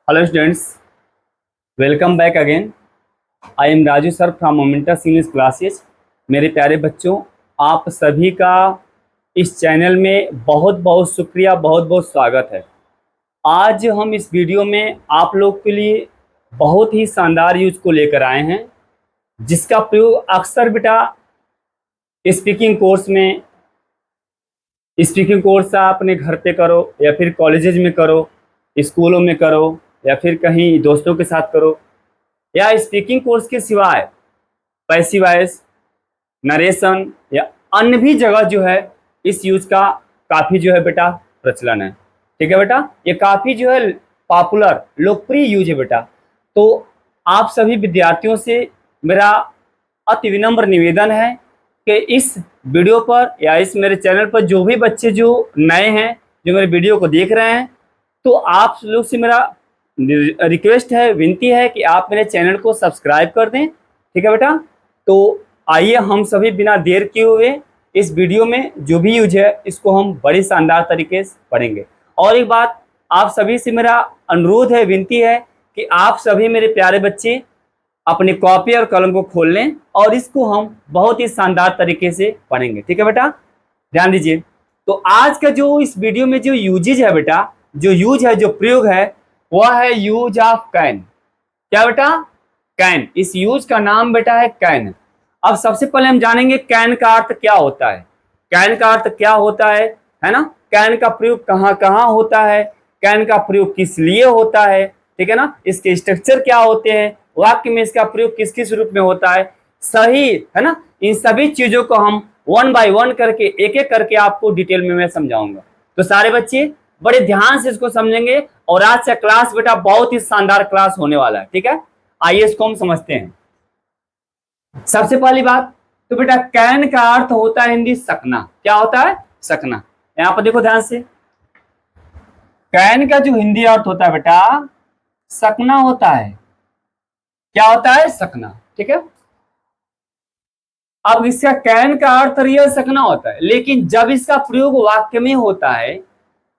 Hello students, welcome back again. I am Raju sir from Momentus English Classes. मेरे प्यारे बच्चों, आप सभी का इस चैनल में बहुत बहुत शुक्रिया, बहुत बहुत स्वागत है। आज हम इस वीडियो में आप लोग के लिए बहुत ही शानदार यूज को लेकर आए हैं, जिसका प्रयोग अक्सर बेटा स्पीकिंग कोर्स आप अपने घर पे करो या फिर कॉलेजेज में करो, स्कूलों में करो या फिर कहीं दोस्तों के साथ करो, या स्पीकिंग कोर्स के सिवाय पैसिव वॉइस, नरेशन या अन्य भी जगह जो है इस यूज का काफ़ी जो है बेटा प्रचलन है। ठीक है बेटा, ये काफ़ी जो है पॉपुलर लोकप्रिय यूज है बेटा। तो आप सभी विद्यार्थियों से मेरा अति विनम्र निवेदन है कि इस वीडियो पर या इस मेरे चैनल पर जो भी बच्चे जो नए हैं, जो मेरे वीडियो को देख रहे हैं, तो आप लोग से मेरा रिक्वेस्ट है, विनती है कि आप मेरे चैनल को सब्सक्राइब कर दें। ठीक है बेटा, तो आइए हम सभी बिना देर किए हुए इस वीडियो में जो भी यूज है इसको हम बड़े शानदार तरीके से पढ़ेंगे। और एक बात आप सभी से मेरा अनुरोध है, विनती है कि आप सभी मेरे प्यारे बच्चे अपने कॉपी और कलम को खोल लें और इसको हम बहुत ही शानदार तरीके से पढ़ेंगे। ठीक है बेटा, ध्यान दीजिए। तो आज का जो इस वीडियो में जो यूजेज है बेटा, जो यूज है, जो प्रयोग है, वह है यूज ऑफ कैन। क्या बेटा? कैन। इस यूज का नाम बेटा है कैन। अब सबसे पहले हम जानेंगे कैन का अर्थ क्या होता है। कैन का अर्थ क्या होता है ना? कैन का प्रयोग कहाँ कहाँ होता है, कैन का प्रयोग किस लिए होता है, ठीक है ना? इसके स्ट्रक्चर क्या होते हैं, वाक्य में इसका प्रयोग किस किस रूप में होता है, सही है ना? इन सभी चीजों को हम वन बाय वन करके एक एक करके आपको डिटेल में मैं समझाऊंगा। तो सारे बच्चे बड़े ध्यान से इसको समझेंगे और आज से क्लास बेटा बहुत ही शानदार क्लास होने वाला है। ठीक है, आइए इसको हम समझते हैं। सबसे पहली बात तो बेटा कैन का अर्थ होता है हिंदी सकना। क्या होता है? सकना। यहां पर देखो ध्यान से, कैन का जो हिंदी अर्थ होता है बेटा सकना होता है। क्या होता है? सकना। ठीक है, अब इसका कैन का अर्थ रियल सकना होता है, लेकिन जब इसका प्रयोग वाक्य में होता है,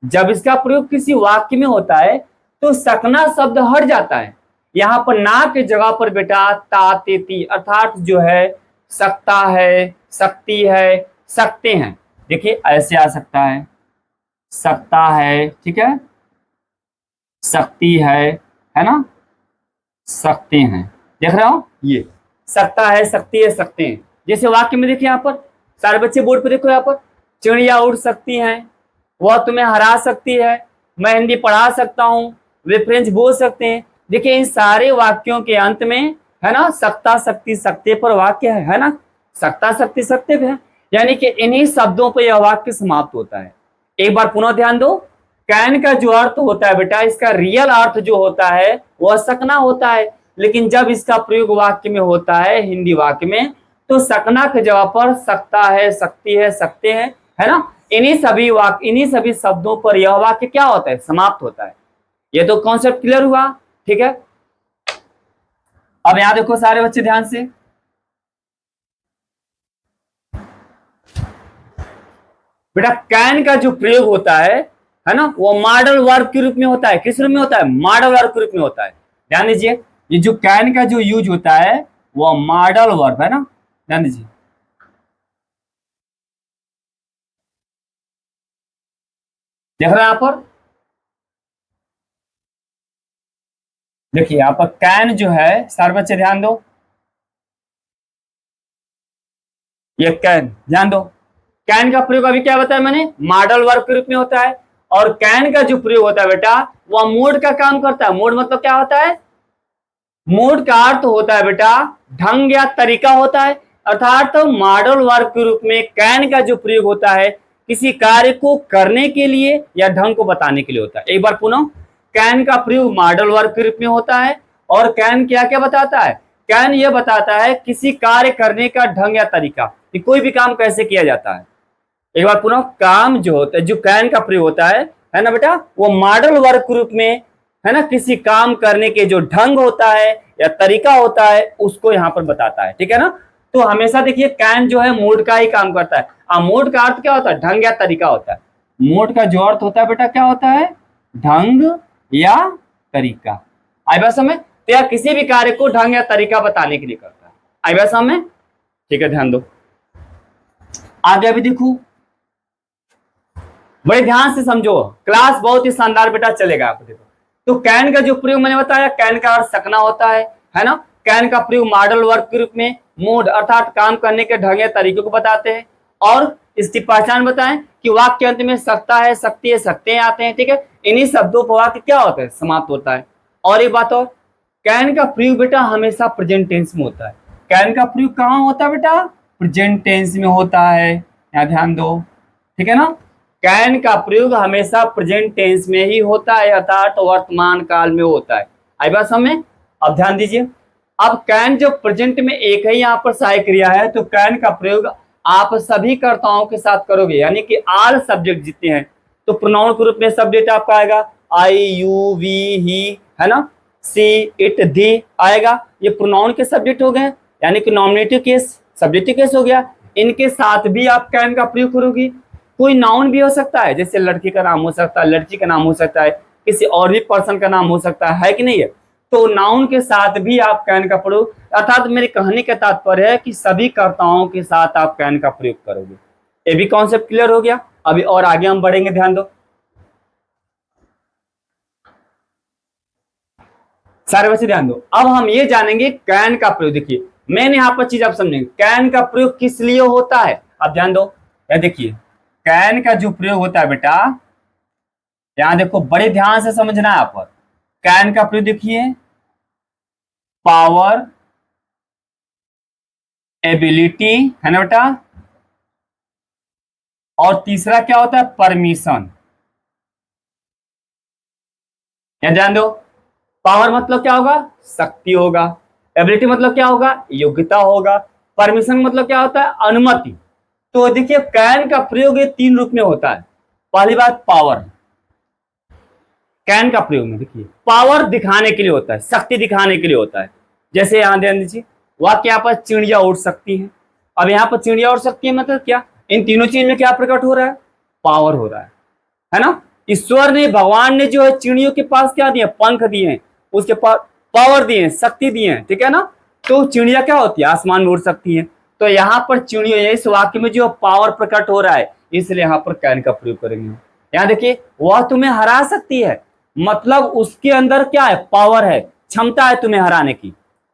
जब इसका प्रयोग किसी वाक्य में होता है तो सकना शब्द हट जाता है। यहां पर ना के जगह पर बेटा ता तेती अर्थात जो है सकता है, सकती है, सकते हैं। देखिए ऐसे आ सकता है, सकता है, ठीक है, सकती है ना, सकते हैं। देख रहे हो, ये सकता है, सकती है, सकते हैं। जैसे वाक्य में देखिए, यहाँ पर सारे बच्चे बोर्ड पर देखो, यहाँ पर चिड़िया उड़ सकती हैं, वह तुम्हें हरा सकती है, मैं हिंदी पढ़ा सकता हूँ, वे फ्रेंच बोल सकते हैं। देखिए इन सारे वाक्यों के अंत में है ना सकता, सकती, सकते पर वाक्य है ना, सकता, सकती, सकते पे है, यानी कि इन्हीं शब्दों पर यह वाक्य समाप्त होता है। एक बार पुनः ध्यान दो, कैन का जो अर्थ होता है बेटा, इसका रियल अर्थ जो होता है वह सकना होता है, लेकिन जब इसका प्रयोग वाक्य में होता है, हिंदी वाक्य में, तो सकना के जगह पर सकता है, सकती है, सकते हैं, है ना। इन्हीं सभी शब्दों पर यह वाक्य क्या होता है? समाप्त होता है। ये तो कॉन्सेप्ट क्लियर हुआ। ठीक है, अब यहां देखो सारे बच्चे ध्यान से, बेटा कैन का जो प्रयोग होता है ना, वो मॉडल वर्ब के रूप में होता है। किस रूप में होता है? मॉडल वर्ब के रूप में होता है। ध्यान दीजिए, ये जो कैन का जो यूज होता है वो मॉडल वर्ब है ना। ध्यान दीजिए, देख रहे हैं यहां पर, देखिए यहाँ पर कैन जो है, सारे बच्चे ध्यान दो, ये कैन, ध्यान दो, कैन का प्रयोग अभी क्या बताया मैंने? मॉडल वर्ब के रूप में होता है। और कैन का जो प्रयोग होता है बेटा वह मोड का काम करता है। मोड मतलब क्या होता है? मोड का अर्थ होता है बेटा ढंग या तरीका होता है, अर्थात मॉडल वर्ब के रूप में कैन का जो प्रयोग होता है किसी कार्य को करने के लिए या ढंग को बताने के लिए होता है। एक बार पुनः, कैन का प्रयोग मॉडल वर्ब के रूप में होता है और कैन क्या क्या बताता है? कैन यह बताता है किसी कार्य करने का ढंग या तरीका, कि कोई भी काम कैसे किया जाता है। एक बार पुनः, काम जो होता है, जो कैन का प्रयोग होता है ना बेटा, वो मॉडल वर्ब के रूप में है ना किसी काम करने के जो ढंग होता है या तरीका होता है उसको यहाँ पर बताता है। ठीक है ना, तो हमेशा देखिए कैन जो है मोड का ही काम करता है। मोड का अर्थ क्या होता है? ढंग या तरीका होता है। मोड का जो अर्थ होता है बेटा क्या होता है? ढंग या तरीका। आई बात समझ? तो यह किसी भी कार्य को ढंग या तरीका बताने के लिए करता है। आई बात समझ? ठीक है, ध्यान दो। आगे अभी देखो, बड़े ध्यान से समझो, क्लास बहुत ही शानदार बेटा चलेगा। आप देखो तो कैन का जो प्रयोग मैंने बताया, कैन का अर्थ सकना होता है ना। कैन का प्रयोग मॉडल वर्ब के रूप में मोड अर्थात काम करने के ढंग या तरीके को बताते हैं। और इसकी पहचान बताएं कि वाक्य अंत में सकता है, सकती है, सकते हैं आते हैं। ठीक है, इन्हीं शब्दों पर वाक्य क्या होता है, समाप्त होता है। और एक बात और, कैन का प्रयोग बेटा हमेशा प्रेजेंट टेंस में होता है। कैन का प्रयोग कहाँ होता है बेटा, प्रेजेंट टेंस में होता है, यहाँ ध्यान दो। ठीक है ना, कैन का प्रयोग हमेशा प्रेजेंट टेंस में ही होता है अर्थात वर्तमान काल में होता है। आई बात समझ में? अब ध्यान दीजिए, अब कैन जो प्रेजेंट में एक ही यहाँ पर सहायक क्रिया है, तो कैन का प्रयोग आप सभी कर्ताओं के साथ करोगे, यानी कि ऑल सब्जेक्ट जितने हैं। तो प्रोनाउन के रूप में सब्जेक्ट आपका आएगा आई, यू, वी, ही, है ना, सी, इट, दी आएगा। ये प्रोनाउन के सब्जेक्ट हो गए, यानी कि नॉमिनेटिव केस, सब्जेक्टिव केस हो गया। इनके साथ भी आप कैन का प्रयोग करोगी। कोई नाउन भी हो सकता है, जैसे लड़की का नाम हो सकता है, लड़की का नाम हो सकता है, किसी और भी पर्सन का नाम हो सकता है कि नहीं है। तो नाउन के साथ भी आप कैन का प्रयोग, अर्थात मेरे कहने का तात्पर्य है कि सभी कर्ताओं के साथ आप कैन का प्रयोग करोगे। ये भी कॉन्सेप्ट क्लियर हो गया। अभी और आगे हम बढ़ेंगे, ध्यान दो सारे बच्चे, ध्यान दो। अब हम ये जानेंगे कैन का प्रयोग। देखिए मैंने यहाँ पर चीज आप समझेंगे, कैन का प्रयोग किस लिए होता है। अब ध्यान दो, यह देखिए कैन का जो प्रयोग होता है बेटा, यहां देखो बड़े ध्यान से समझना है यहाँ पर। कैन का प्रयोग देखिए, पावर, एबिलिटी, है ना बेटा, और तीसरा क्या होता है, परमिशन। यहां ध्यान दो, पावर मतलब क्या होगा, शक्ति होगा। एबिलिटी मतलब क्या होगा, योग्यता होगा। परमिशन मतलब क्या होता है, अनुमति। तो देखिए कैन का प्रयोग ये तीन रूप में होता है। पहली बात पावर, कैन का प्रयोग में देखिए पावर दिखाने के लिए होता है, शक्ति दिखाने के लिए होता है। जैसे यहां ध्यान दीजिए, वाक्य यहाँ पर चिड़िया उड़ सकती है। अब यहाँ पर चिड़िया उड़ सकती है मतलब क्या, इन तीनों चीज में क्या प्रकट हो रहा है, पावर हो रहा है ना। ईश्वर ने, भगवान ने जो है चिड़ियों के पास क्या दिए, पंख दिए हैं, उसके पास पावर दिए हैं, शक्ति दिए हैं। ठीक है ना, तो चिड़िया क्या होती है, आसमान में उड़ सकती है। तो यहाँ पर चिड़िया, इस वाक्य में जो पावर प्रकट हो रहा है, इसलिए यहाँ पर कैन का प्रयोग करेंगे। यहाँ देखिए वह तुम्हें हरा सकती है, मतलब उसके अंदर क्या है, पावर है, क्षमता है तुम्हें हराने की।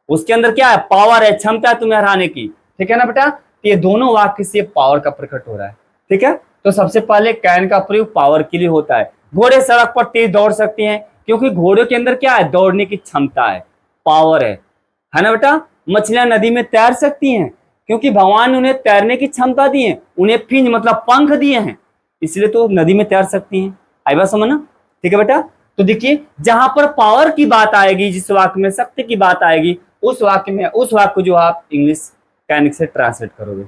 उसके अंदर क्या है, पावर है, क्षमता है तुम्हें हराने की। ठीक है ना बेटा, तो ये दोनों वाक्य से पावर का प्रकट हो रहा है। ठीक है, तो सबसे पहले कैन का प्रयोग पावर के लिए होता है। घोड़े सड़क पर तेज दौड़ सकते हैं, क्योंकि घोड़े के अंदर क्या है, दौड़ने की क्षमता है, पावर है ना बेटा। मछलियां नदी में तैर सकती हैं, क्योंकि भगवान ने उन्हें तैरने की क्षमता दी है, उन्हें फिंज मतलब पंख दिए हैं, इसलिए तो नदी में तैर सकती हैं। आई बात समझना। ठीक है बेटा, तो देखिए जहां पर पावर की बात आएगी, जिस वाक्य में शक्ति की बात आएगी, उस वाक्य में, उस वाक्य को जो आप इंग्लिश कैन से ट्रांसलेट करोगे।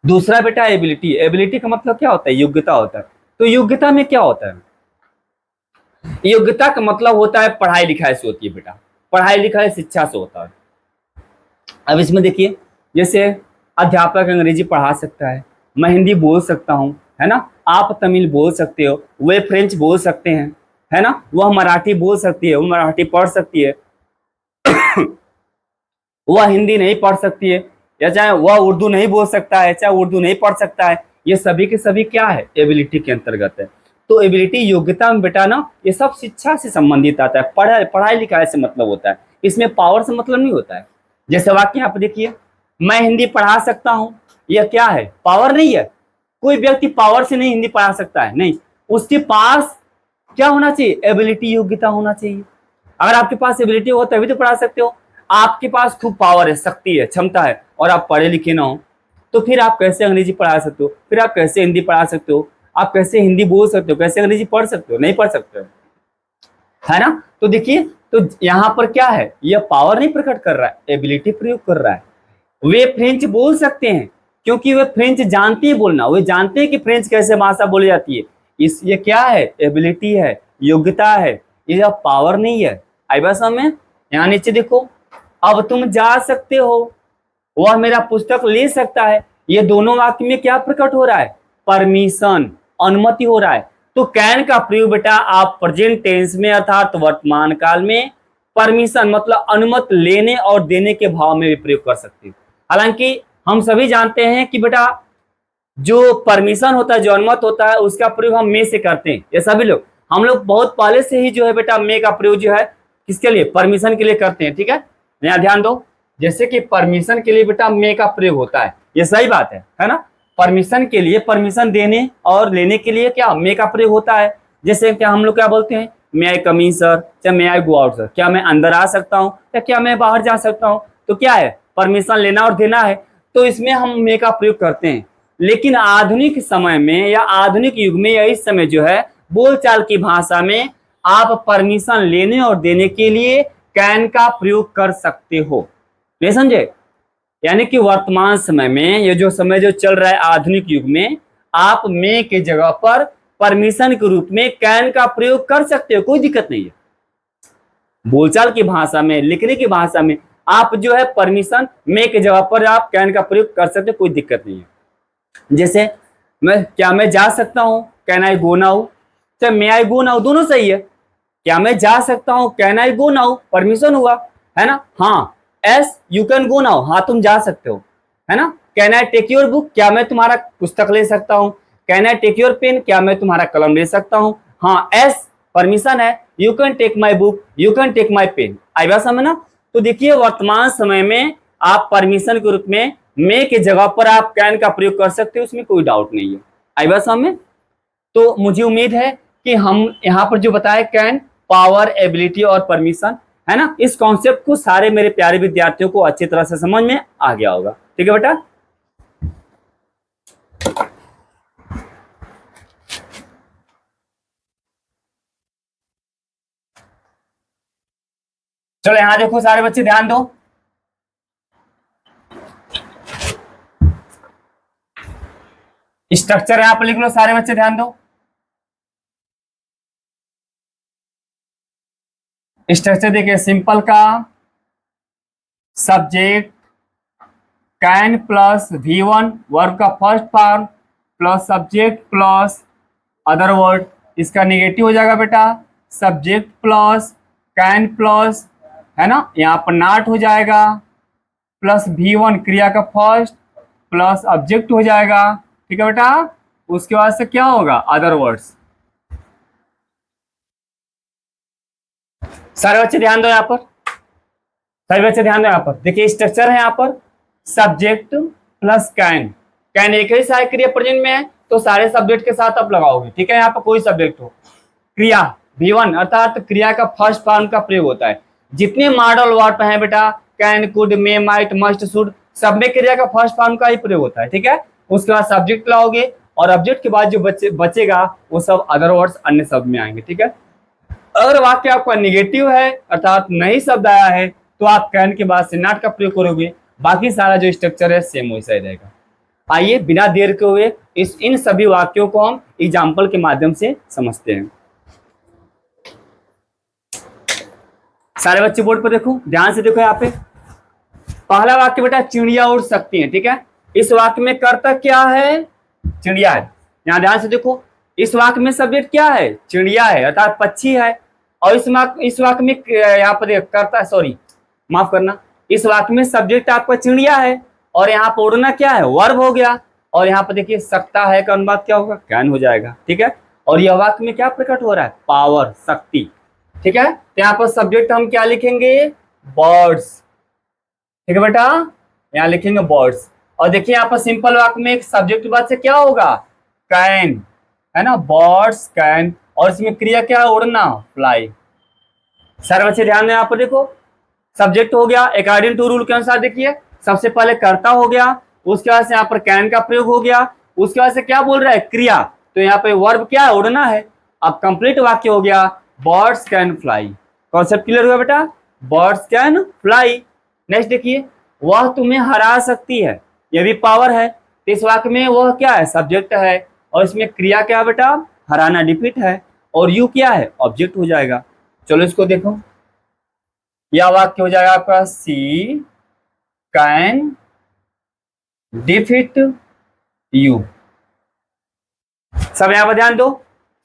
दूसरा बेटा एबिलिटी, एबिलिटी का मतलब क्या होता है, योग्यता होता है। तो योग्यता में क्या होता है, योग्यता का मतलब होता है पढ़ाई लिखाई से होती है बेटा, पढ़ाई लिखाई शिक्षा से होता है। अब इसमें देखिए, जैसे अध्यापक अंग्रेजी पढ़ा सकता है, मैं हिंदी बोल सकता हूँ, है ना, आप तमिल बोल सकते हो, वे फ्रेंच बोल सकते हैं, है ना, वह मराठी बोल सकती है, वो मराठी पढ़ सकती है, वह हिंदी नहीं पढ़ सकती है, या चाहे वह उर्दू नहीं बोल सकता है, चाहे उर्दू नहीं पढ़ सकता है। ये सभी के सभी क्या है, एबिलिटी के अंतर्गत है। तो एबिलिटी, योग्यता में बेटा ना, ये सब शिक्षा से संबंधित आता है, पढ़ाई लिखाई से मतलब होता है, इसमें पावर से मतलब नहीं होता है। जैसे वाक्य यहाँ पे देखिए, मैं हिंदी पढ़ा सकता हूँ, यह क्या है, पावर नहीं है। कोई व्यक्ति पावर से नहीं हिंदी पढ़ा सकता है, नहीं, उसके पास क्या होना चाहिए, एबिलिटी, योग्यता होना चाहिए। अगर आपके पास एबिलिटी हो तभी तो पढ़ा सकते हो। आपके पास खूब पावर है, शक्ति है, क्षमता है, और आप पढ़े लिखे ना हो, तो फिर आप कैसे अंग्रेजी पढ़ा सकते हो, फिर आप कैसे हिंदी पढ़ा सकते हो, आप कैसे हिंदी बोल सकते हो, कैसे अंग्रेजी पढ़ सकते हो, नहीं पढ़ सकते हो, है ना। तो देखिए, तो यहाँ पर क्या है, यह पावर नहीं प्रकट कर रहा है, एबिलिटी प्रयोग कर रहा है। वे फ्रेंच बोल सकते हैं, क्योंकि वे फ्रेंच जानते हैं बोलना, वे जानते हैं कि फ्रेंच कैसे भाषा बोली जाती है। इस ये क्या है, एबिलिटी है, योग्यता है, ये पावर नहीं है। आई बात समझ में। यहाँ नीचे देखो, अब तुम जा सकते हो, वह मेरा पुस्तक ले सकता है, ये दोनों वाक्य में क्या प्रकट हो रहा है, परमिशन, अनुमति हो रहा है। तो कैन का प्रयोग बेटा आप प्रेजेंट टेंस में अर्थात वर्तमान काल में परमिशन मतलब अनुमति लेने और देने के भाव में भी प्रयोग कर सकते हो। हालांकि हम सभी जानते हैं कि बेटा जो परमिशन होता है, जो अनुमति होता है, उसका प्रयोग हम मे से करते हैं। ये सभी लोग, हम लोग बहुत पहले से ही जो है बेटा मे का प्रयोग जो है किसके लिए, परमिशन के लिए करते हैं। ठीक है, यहाँ ध्यान दो, जैसे कि परमिशन के लिए बेटा मे का प्रयोग होता है, ये सही बात है ना। परमिशन के लिए, परमिशन देने और लेने के लिए क्या मे का प्रयोग होता है। जैसे क्या हम लोग क्या बोलते हैं, मे आई कम इन सर, या मे आई गो आउट सर, क्या मैं अंदर आ सकता हूँ या क्या मैं बाहर जा सकता हूँ। तो क्या है, परमिशन लेना और देना है, तो इसमें हम मे का प्रयोग करते हैं। लेकिन आधुनिक समय में या आधुनिक युग में या इस समय जो है बोलचाल की भाषा में आप परमिशन लेने और देने के लिए कैन का प्रयोग कर सकते हो। ये समझे, यानी कि वर्तमान समय में ये जो समय जो चल रहा है आधुनिक युग में, आप मे के जगह पर परमिशन के रूप में कैन का प्रयोग कर सकते हो, कोई दिक्कत नहीं है। बोलचाल की भाषा में, लिखने की भाषा में आप जो है परमिशन मे के जगह पर आप कैन का प्रयोग कर सकते हो, कोई दिक्कत नहीं है। जैसे क्या मैं जा सकता हूं, कैन आई गो नाउ, तो मे आई गो नाउ दोनों सही है। क्या मैं जा सकता हूं, can I go now, permission हुआ है ना। हाँ, yes you can go now, हाँ तुम जा सकते हो, है ना। Can I take your book, क्या मैं तुम्हारा पुस्तक ले सकता हूँ। Can I take your pen, क्या मैं तुम्हारा कलम ले सकता हूँ। हाँ, एस परमिशन है, you can take my book, you can take my pen, आई बात समझ ना। तो देखिए वर्तमान समय में आप परमिशन के रूप में मे के जगह पर आप कैन का प्रयोग कर सकते हो, उसमें कोई डाउट नहीं है। आई बात समझ में। तो मुझे उम्मीद है कि हम यहाँ पर जो बताए कैन, पावर, एबिलिटी और परमिशन, है ना, इस कॉन्सेप्ट को सारे मेरे प्यारे विद्यार्थियों को अच्छी तरह से समझ में आ गया होगा। ठीक है बेटा, चलो यहां देखो सारे बच्चे ध्यान दो। स्ट्रक्चर यहां पर लिख लो, सारे बच्चे ध्यान दो। स्ट्रक्चर देखिए, सिंपल का subject can plus V1 verb का first form plus subject plus other word, इसका नेगेटिव हो जाएगा बेटा सब्जेक्ट प्लस कैन प्लस, है ना, यहाँ पर नॉट हो जाएगा प्लस V1 क्रिया का फर्स्ट प्लस ऑब्जेक्ट हो जाएगा। ठीक है बेटा, उसके बाद से क्या होगा, अदर वर्ड्स। सारे बच्चे ध्यान दो यहाँ पर, सभी बच्चे ध्यान दो यहाँ पर। देखिए स्ट्रक्चर है यहाँ पर सब्जेक्ट प्लस कैन, कैन एक ही सहायक क्रिया प्रेजेंट में है तो सारे सब्जेक्ट के साथ आप लगाओगे। ठीक है, यहाँ पर कोई सब्जेक्ट हो, क्रिया V1 अर्थात क्रिया का फर्स्ट फॉर्म का प्रयोग होता है। जितने मॉडल वर्ब है बेटा, can, could, may, might, must, should, सब में क्रिया का फर्स्ट फॉर्म का ही प्रयोग होता है। ठीक है, उसके बाद सब्जेक्ट लाओगे और ऑब्जेक्ट के बाद जो बचेगा वो सब अदर वर्ड्स अन्य शब्द में आएंगे। ठीक है, अगर वाक्य आपका निगेटिव है अर्थात नई शब्द आया है तो आप कैन के बाद से नॉट का प्रयोग करोगे, बाकी सारा जो स्ट्रक्चर है सेम वैसा ही रहेगा। आइए बिना देर के हुए इन सभी वाक्यों को हम एग्जाम्पल के माध्यम से समझते हैं। सारे बच्चे बोर्ड पर देखो, ध्यान से देखो। यहाँ पे पहला वाक्य बेटा चिड़िया उड़ सकती है। ठीक है, इस वाक्य में कर्ता क्या है, चिड़िया है। यहाँ ध्यान से देखो, इस वाक्य में सब्जेक्ट क्या है, चिड़िया है अर्थात पक्षी है। और इस वाक्य में यहाँ पर कर्ता, सॉरी माफ करना, इस वाक्य में सब्जेक्ट आपका चिड़िया है और यहाँ पर उड़ना क्या है, वर्ब हो गया। और यहाँ पर देखिए सकता है का अनुवाद क्या होगा, कैन हो जाएगा। ठीक है, और यह वाक्य में क्या प्रकट हो रहा है, पावर, शक्ति। ठीक है, तो यहाँ पर सब्जेक्ट हम क्या लिखेंगे, बर्ड्स। ठीक है बेटा, यहाँ लिखेंगे बर्ड्स। और देखिए यहाँ पर सिंपल वाक्य में एक सब्जेक्ट के बाद से क्या होगा, कैन, है ना, बर्ड्स कैन, और इसमें क्रिया क्या है, उड़ना, फ्लाई। सारे बच्चे ध्यान दें, यहाँ पर देखो सब्जेक्ट हो गया अकॉर्डिंग टू रूल के अनुसार। देखिए सबसे पहले कर्ता हो गया, उसके बाद से यहाँ पर कैन का प्रयोग हो गया, उसके बाद से क्या बोल रहा है, क्रिया, तो यहाँ पे वर्ब क्या है, उड़ना है। अब कंप्लीट वाक्य हो गया birds can fly. Concept clear हुआ बेटा, बर्ड्स कैन फ्लाई। नेक्स्ट देखिए, वह तुम्हें हरा सकती है, यह भी पावर है। तो इस वाक्य में वह क्या है, सब्जेक्ट है, और इसमें क्रिया क्या है बेटा, हराना, डिफीट है, और यू क्या है, ऑब्जेक्ट हो जाएगा। चलो इसको देखो, यह वाक्य हो जाएगा आपका सी कैन डिफीट यू। सब यहां पर ध्यान दो,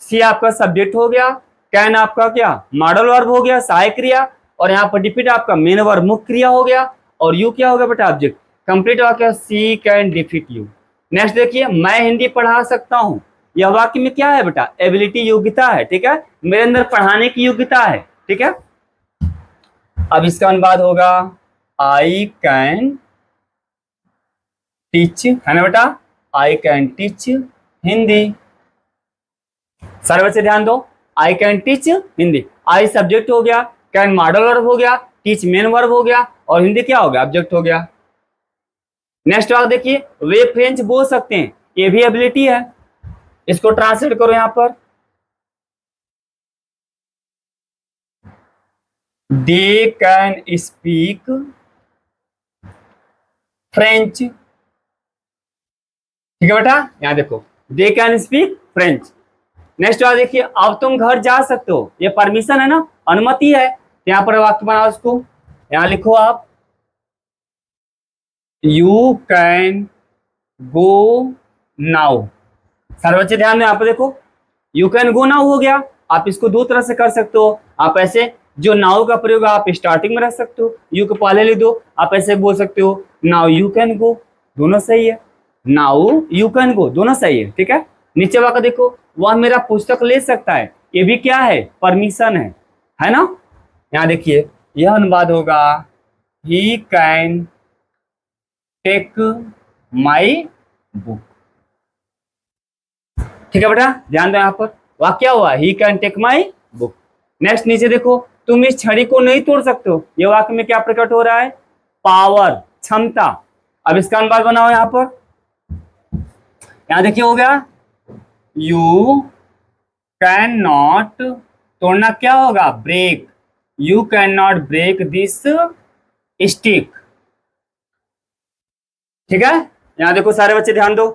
सी आपका सब्जेक्ट हो गया, कैन आपका क्या मॉडल वर्ब हो गया, सहायक क्रिया, और यहाँ पर डिफीट आपका मेन वर्ब मुख्य क्रिया हो गया, और यू क्या हो गया बेटा ऑब्जेक्ट। कंप्लीट वाक्य सी कैन डिफीट यू। नेक्स्ट देखिए, मैं हिंदी पढ़ा सकता हूँ। यह वाक्य में क्या है बेटा, एबिलिटी योग्यता है, ठीक है, मेरे अंदर पढ़ाने की योग्यता है, ठीक है। अब इसका अनुवाद होगा आई कैन टीच, है ना बेटा, आई कैन टीच हिंदी। सारे बच्चे ध्यान दो, I can teach Hindi, I subject हो गया, कैन मॉडल वर्ब हो गया, टीच मेन वर्ब हो गया, और हिंदी क्या हो गया, ऑब्जेक्ट हो गया। नेक्स्ट वाक्य देखिए, वे फ्रेंच बोल सकते हैं, ये भी एबिलिटी है। इसको ट्रांसलेट करो यहां पर, दे कैन स्पीक फ्रेंच, ठीक है बेटा, यहां देखो they can speak French. Next वाला देखिए, अब तुम घर जा सकते हो, ये परमिशन है ना, अनुमति है, यहां पर वाक्य बनाओ उसको, यहां लिखो आप यू कैन गो नाउ। सारे बच्चे ध्यान दें, यहाँ पर देखो यू कैन गो नाउ हो गया, आप इसको दो तरह से कर सकते हो, आप ऐसे जो नाउ का प्रयोग आप स्टार्टिंग में रख सकते हो, यू को पहले लिख दो, आप ऐसे बोल सकते हो नाउ यू कैन गो, दोनों सही है, नाउ यू कैन गो दोनों सही है, ठीक है। नीचे वाला देखो, वह मेरा पुस्तक ले सकता है, ये भी क्या है, परमिशन है ना। यहाँ देखिए, यह अनुवाद होगा he can take my book, ठीक है बेटा, ध्यान दो यहाँ पर वाक्य क्या हुआ, he can take my book. Next नीचे देखो, तुम इस छड़ी को नहीं तोड़ सकते हो, ये वाक्य में क्या प्रकट हो रहा है, पावर क्षमता। अब इसका अनुवाद बनाओ यहाँ पर, यहाँ देखिए हो गया यू कैन नॉट, तोड़ना क्या होगा, break, you can not break this stick, ठीक है। यहाँ देखो सारे बच्चे ध्यान दो,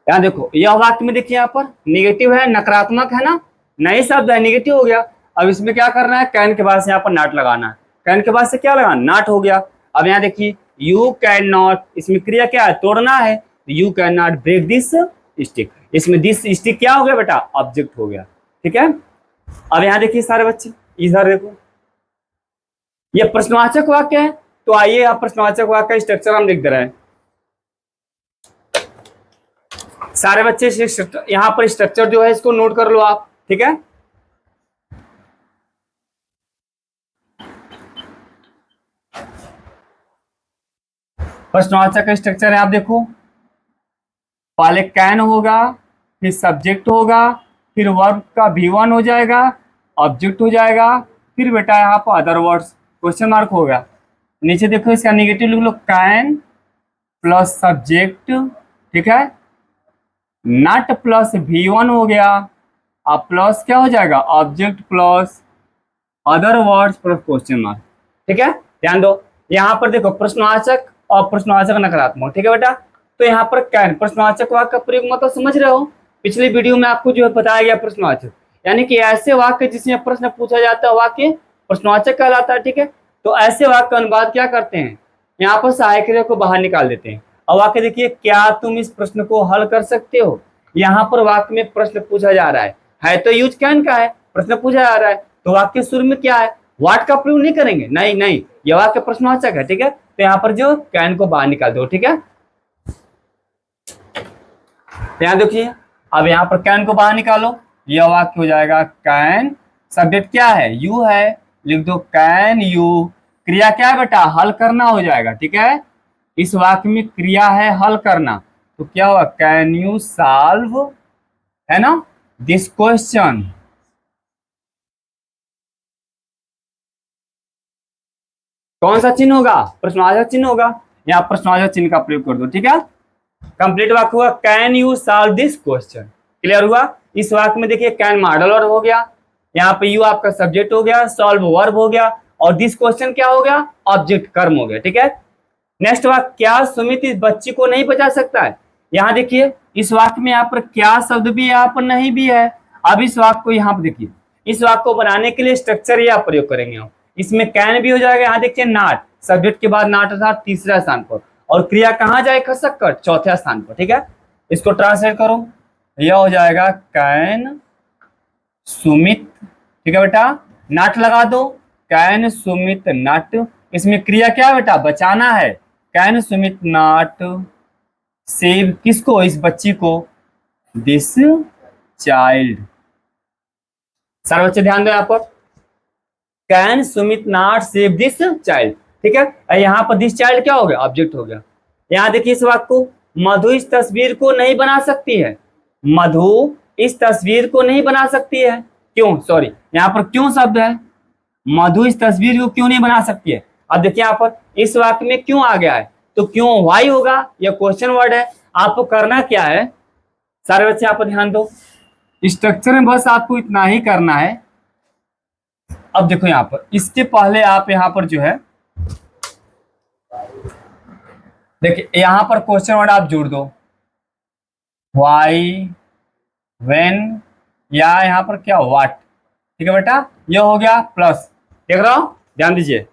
यहाँ देखो यह वाक्य में देखिए यहाँ पर निगेटिव है, नकारात्मक है ना, नए शब्द है, निगेटिव हो गया। अब इसमें क्या करना है, कैन के बाद से यहाँ पर नॉट लगाना है, कैन के बाद से क्या लगाना, नॉट हो गया। अब यहाँ देखिए यू कैन नॉट, इसमें क्रिया क्या है, तोड़ना है, you can not break this stick, इसमें दिस स्टिक क्या हो गया बेटा, ऑब्जेक्ट हो गया, ठीक है। अब यहाँ देखिए सारे बच्चे, इधर देखो ये प्रश्नवाचक वाक्य है, तो आइए आप प्रश्नवाचक वाक्य का स्ट्रक्चर हम लिख दे रहे हैं। सारे बच्चे यहाँ पर स्ट्रक्चर जो है इसको नोट कर लो आप, ठीक है। प्रश्नवाचक का स्ट्रक्चर है, आप देखो पहले कैन होगा, फिर सब्जेक्ट होगा, फिर वर्ब का V1 हो जाएगा, ऑब्जेक्ट हो जाएगा, फिर बेटा यहाँ पर अदर वर्ड्स क्वेश्चन मार्क होगा। नीचे देखो इसका निगेटिव लिख लो, कैन प्लस सब्जेक्ट, ठीक है, नॉट प्लस V1 हो गया, अब प्लस क्या हो जाएगा, object plus other words plus question mark, ठीक है। ध्यान दो यहाँ पर देखो प्रश्नवाचक और प्रश्नवाचक नकारात्मक, ठीक है बेटा। तो यहाँ पर कैन प्रश्नवाचक वाक्य का प्रयोग मतलब समझ रहे हो, पिछली वीडियो में आपको जो है बताया गया प्रश्नवाचक, यानी कि ऐसे वाक्य जिसमें प्रश्न पूछा जाता है वाक्य प्रश्नवाचक कहलाता है, ठीक है। तो ऐसे वाक्य का अनुवाद क्या करते हैं, यहाँ पर सहायक क्रिया को बाहर निकाल देते हैं। अब वाक्य देखिए, क्या तुम इस प्रश्न को हल कर सकते हो, यहाँ पर वाक्य में प्रश्न पूछा जा रहा है तो यूज कैन का है, प्रश्न पूछा जा रहा है, तो वाक्य शुरू में क्या है, व्हाट का प्रयोग नहीं करेंगे, नहीं, यह वाक्य प्रश्नवाचक है, ठीक है। तो यहाँ पर जो कैन को बाहर निकाल दो, ठीक है। ध्यान देखिए, अब यहाँ पर कैन को बाहर निकालो, यह वाक्य हो जाएगा कैन, सब्जेक्ट क्या है, यू है, लिख दो कैन यू, क्रिया क्या है बेटा, हल करना हो जाएगा, ठीक है। इस वाक्य में क्रिया है हल करना, तो क्या हुआ, कैन यू सॉल्व, है ना, दिस क्वेश्चन। कौन सा चिन्ह होगा, प्रश्नवाचक चिन्ह होगा, यहाँ प्रश्नवाचक चिन्ह का प्रयोग कर दो, ठीक है। कंप्लीट वाक्य हुआ can you solve this question, clear हुआ। इस वाक्य में देखिए कैन मॉडल वर्ब हो गया, यहाँ पे यू आपका सब्जेक्ट हो गया, सॉल्व वर्ब हो गया, और दिस क्वेश्चन क्या हो गया, ऑब्जेक्ट कर्म हो गया, ठीक है। नेक्स्ट वाक्य, क्या सुमित इस बच्ची को नहीं बचा सकता है, यहाँ देखिए इस वाक्य में यहाँ पर क्या शब्द भी है, यहाँ पर नहीं भी है। अब इस वाक्य को यहाँ पर देखिए, इस वाक्य को बनाने के लिए स्ट्रक्चर यह प्रयोग करेंगे हम, इसमें कैन भी हो जाएगा, यहाँ देखिए नॉट, सब्जेक्ट के बाद नॉट था तीसरा स्थान पर, और क्रिया कहाँ जाए, खसक कर चौथे स्थान पर, ठीक है। इसको ट्रांसलेट करो, यह हो जाएगा कैन सुमित, ठीक है बेटा, नॉट लगा दो, कैन सुमित नॉट, इसमें क्रिया क्या है बेटा, बचाना है, कैन सुमित नॉट सेव किसको, इस बच्ची को, दिस चाइल्ड। सारे बच्चे ध्यान दो यहाँ पर, can Sumit not save this child, ठीक है। यहाँ पर दिस चाइल्ड क्या हो गया, ऑब्जेक्ट हो गया। यहाँ देखिए इस वाक्य को, मधु इस तस्वीर को नहीं बना सकती है, मधु इस तस्वीर को नहीं बना सकती है, क्यों, सॉरी यहाँ पर क्यों शब्द है, मधु इस तस्वीर को क्यों नहीं बना सकती है। अब देखिए यहाँ पर इस वाक्य में क्यों आ गया है, तो क्यों वाई होगा, यह क्वेश्चन वर्ड है। आपको करना क्या है, सारे बच्चे यहाँ पर ध्यान दो, स्ट्रक्चर में बस आपको इतना ही करना है। अब देखो यहाँ पर इसके पहले आप यहाँ पर जो है देखिए यहाँ पर क्वेश्चन वर्ड आप जोड़ दो, व्हाई, व्हेन, या यहाँ पर क्या, व्हाट, ठीक है बेटा, ये हो गया प्लस, देख रहा हूं, ध्यान दीजिए,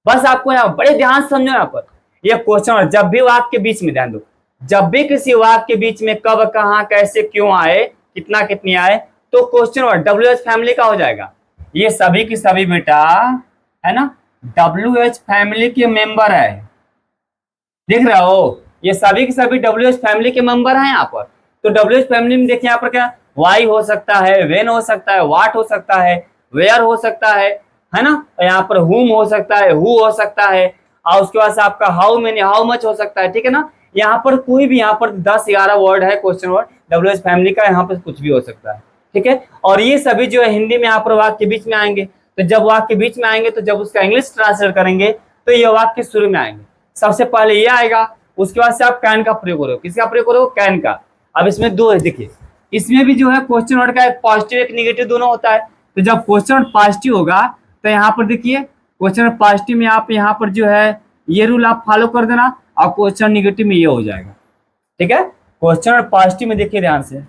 बस आपको यहाँ बड़े ध्यान से समझो। यहाँ पर ये क्वेश्चन वर्ड जब भी वाक्य के बीच में, ध्यान दो, जब भी किसी वाक्य के बीच में कब, कहां, कैसे, क्यों आए, कितना, कितनी आए, तो क्वेश्चन वर्ड WH फैमिली का हो जाएगा। ये सभी की सभी बेटा है ना WH फैमिली के मेंबर है, देख रहे हो, ये सभी के सभी WH फैमिली के मेंबर हैं यहाँ पर। तो WH फैमिली में देखिए यहाँ पर क्या, वाई हो सकता है, वेन हो सकता है, वाट हो सकता है, वेयर हो सकता है ना, यहाँ पर हुम हो सकता है, हु हो सकता है, और उसके बाद से आपका हाउ मेनी, हाउ मच हो सकता है, ठीक है ना। यहाँ पर कोई भी, यहाँ पर 10-11 वर्ड है क्वेश्चन वर्ड WH फैमिली का, यहाँ पर कुछ भी हो सकता है, ठीक है। और ये सभी जो है हिंदी में यहाँ पर वाक्य के बीच में आएंगे, तो जब वाक्य के बीच में आएंगे तो जब उसका इंग्लिश ट्रांसलेट करेंगे तो ये वाक्य शुरू में आएंगे, सबसे पहले ये आएगा, उसके बाद से आप कैन का प्रयोग करो, किसका प्रयोग करो, कैन का। अब इसमें दो है, देखिए इसमें भी जो है क्वेश्चन वर्ड का एक पॉजिटिव एक निगेटिव दोनों होता है। तो जब क्वेश्चन वर्ड पॉजिटिव होगा तो यहाँ पर देखिए क्वेश्चन वर्ड पॉजिटिव में आप यहाँ पर जो है ये रूल आप फॉलो कर देना, और क्वेश्चन निगेटिव में ये हो जाएगा, ठीक है। क्वेश्चन वर्ड पॉजिटिव में देखिए ध्यान से,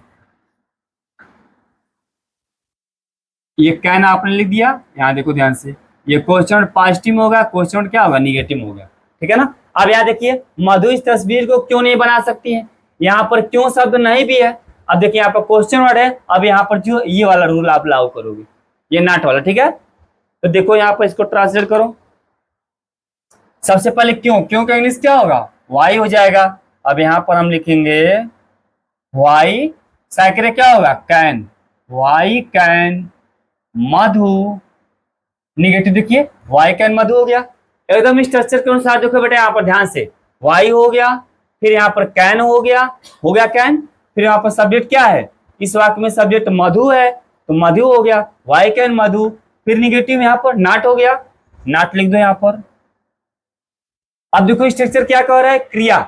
ये कैन आपने लिख दिया, यहाँ देखो ध्यान से, ये क्वेश्चन वर्ड पॉजिटिव में होगा, क्वेश्चन वर्ड क्या होगा, निगेटिव में होगा, ठीक है ना। अब यहाँ देखिए मधु इस तस्वीर को क्यों नहीं बना सकती है, यहाँ पर क्यों शब्द नहीं भी है। अब देखिए यहाँ पर क्वेश्चन वर्ड है, अब यहाँ पर जो ये वाला रूल आप लागू करोगे, ये नॉट वाला, ठीक है। तो देखो यहाँ पर इसको ट्रांसलेट करो, सबसे पहले क्यों, क्यों का इंग्लिश क्या होगा, वाई हो जाएगा। अब यहाँ पर हम लिखेंगे वाई, सैकड़े क्या होगा, can, why can Madhu, negative देखिए वाई कैन मधु हो गया, एकदम स्ट्रक्चर के अनुसार देखो बेटा, यहाँ पर ध्यान से वाई हो गया, फिर यहाँ पर कैन हो गया कैन, फिर यहाँ पर सब्जेक्ट क्या है, इस वाक्य में सब्जेक्ट मधु है, तो मधु हो गया, वाई कैन मधु, फिर निगेटिव यहाँ पर नॉट हो गया, नॉट लिख दो यहाँ पर। अब देखो स्ट्रक्चर क्या कह रहा है, क्रिया,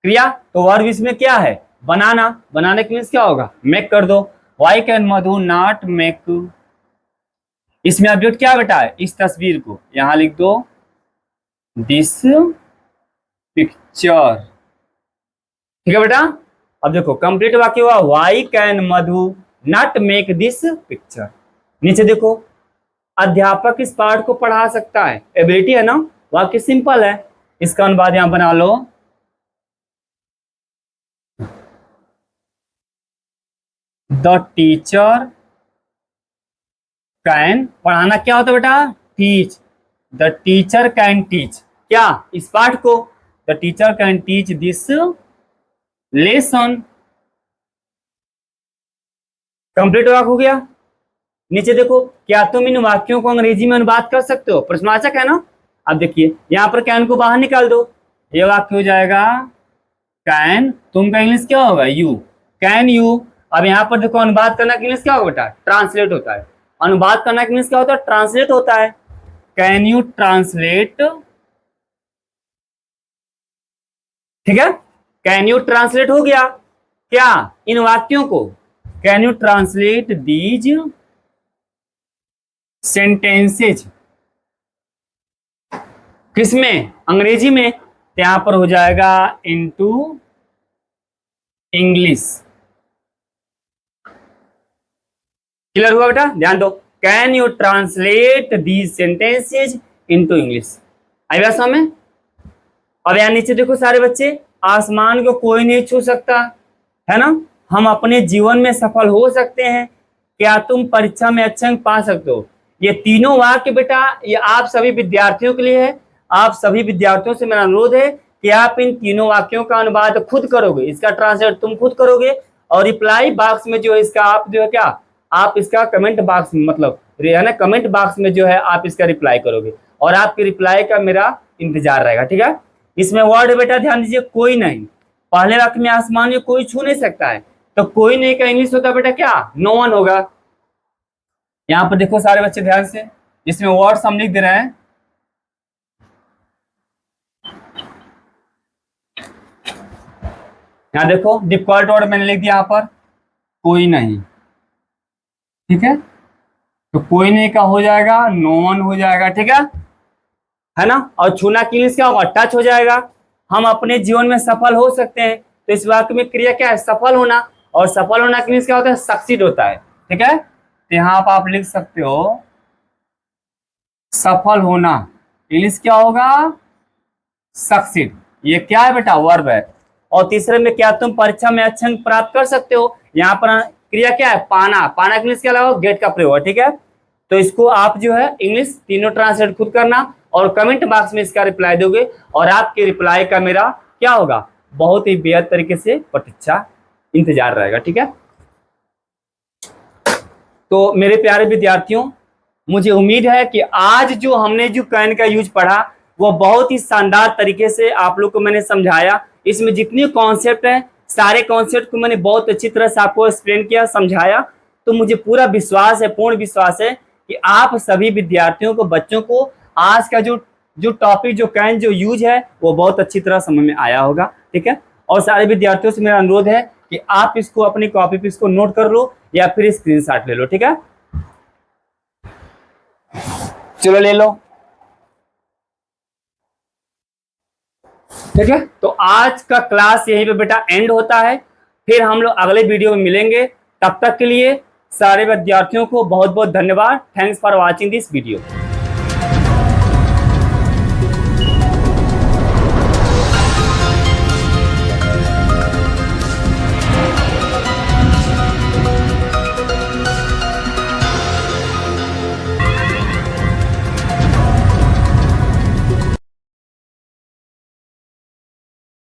क्रिया, तो वर्ब इसमें क्या है, बनाना, बनाने के मीन्स क्या होगा, मेक कर दो, why can Madhu not make, इसमें ऑब्जेक्ट क्या बेटा है, इस तस्वीर को, यहां लिख दो दिस पिक्चर, ठीक है बेटा। अब देखो कंप्लीट वाक्य हुआ, why can Madhu not make this picture. नीचे देखो अध्यापक इस पाठ को पढ़ा सकता है, एबिलिटी है ना, वाक्य सिंपल है, इसका अनुवाद यहां बना लो, द टीचर कैन, पढ़ाना क्या होता है बेटा, teach, the teacher can teach, क्या, इस पाठ को, the teacher can teach this lesson. Complete वाक्य हो गया। नीचे देखो, क्या तुम इन वाक्यों को अंग्रेजी में अनुवाद कर सकते हो, प्रश्नवाचक है ना। अब देखिए यहाँ पर कैन को बाहर निकाल दो, ये वाक्य हो जाएगा कैन, तुम का इंग्लिश क्या होगा, यू, कैन यू। अब यहाँ पर देखो अनुवाद करना इंग्लिश क्या होगा बेटा, ट्रांसलेट होता है, अनुवाद करना इंग्लिश क्या होता है, ट्रांसलेट होता है, कैन यू ट्रांसलेट, ठीक है, कैन यू ट्रांसलेट हो गया, क्या, इन वाक्यों को, can you translate these sentences, किसमें, अंग्रेजी में, तो यहां पर हो जाएगा इनटू इंग्लिश। क्लियर हुआ बेटा, ध्यान दो, can you translate these sentences into English, आई बात समझ में। अब यहां नीचे देखो सारे बच्चे, आसमान को कोई नहीं छू सकता है ना, हम अपने जीवन में सफल हो सकते हैं, क्या तुम परीक्षा में अच्छे अंक पा सकते हो। ये तीनों वाक्य बेटा ये आप सभी विद्यार्थियों के लिए है। आप सभी विद्यार्थियों से मेरा अनुरोध है कि आप इन तीनों वाक्यों का अनुवाद खुद करोगे, इसका ट्रांसलेट तुम खुद करोगे और रिप्लाई बॉक्स में जो है इसका आप जो है क्या आप इसका कमेंट बॉक्स में मतलब है ना कमेंट बॉक्स में जो है आप इसका रिप्लाई करोगे और आपके रिप्लाई का मेरा इंतजार रहेगा। ठीक है, इसमें वर्ड है बेटा ध्यान दीजिए, कोई नहीं। पहले वाक्य में आसमान में कोई छू नहीं सकता है, तो कोई नहीं का इंग्लिश होता बेटा क्या, नो वन होगा। यहां पर देखो सारे बच्चे ध्यान से, इसमें वर्ड्स हम लिख दे रहे हैं। यहां देखो डिफॉल्ट वर्ड मैंने लिख दिया, यहां पर कोई नहीं। ठीक है, तो कोई नहीं का हो जाएगा नो वन हो जाएगा। ठीक है ना, और छूना की इंग्लिश क्या होगा, टच हो जाएगा। हम अपने जीवन में सफल हो सकते हैं, तो इस वाक्य में क्रिया क्या है, सफल होना, और सफल होना की इंग्लिश क्या होता है, सक्सीड होता है। ठीक है, तो यहाँ पर आप लिख सकते हो सफल होना, इंग्लिश क्या होगा, सक्सीड। ये क्या है बेटा, वर्ब है। और तीसरे में क्या तुम परीक्षा में अच्छे अंक प्राप्त कर सकते हो, यहाँ पर क्रिया क्या है, पाना। पाना इंग्लिश क्या लगा, गेट का प्रयोग। ठीक है, तो इसको आप जो है इंग्लिश तीनों ट्रांसलेट खुद करना और कमेंट बॉक्स में इसका रिप्लाई दोगे और आपके रिप्लाई का मेरा क्या होगा, बहुत ही बेहद तरीके से प्रतीक्षा इंतजार रहेगा। ठीक है, तो मेरे प्यारे विद्यार्थियों, मुझे उम्मीद है कि आज जो हमने जो कैन का यूज पढ़ा वो बहुत ही शानदार तरीके से आप लोग को मैंने समझाया। इसमें जितने कॉन्सेप्ट हैं सारे कॉन्सेप्ट को मैंने बहुत अच्छी तरह से आपको एक्सप्लेन किया, समझाया। तो मुझे पूरा विश्वास है, पूर्ण विश्वास है कि आप सभी विद्यार्थियों को, बच्चों को आज का जो टॉपिक, जो कैन जो यूज है वो बहुत अच्छी तरह समझ में आया होगा। ठीक है, और सारे विद्यार्थियों से मेरा अनुरोध है कि आप इसको अपनी कॉपी पे इसको नोट कर लो या फिर स्क्रीनशॉट ले लो। ठीक है, चलो ले लो। ठीक है, तो आज का क्लास यहीं पे बेटा एंड होता है, फिर हम लोग अगले वीडियो में मिलेंगे। तब तक के लिए सारे विद्यार्थियों को बहुत बहुत धन्यवाद। Thanks for watching this video.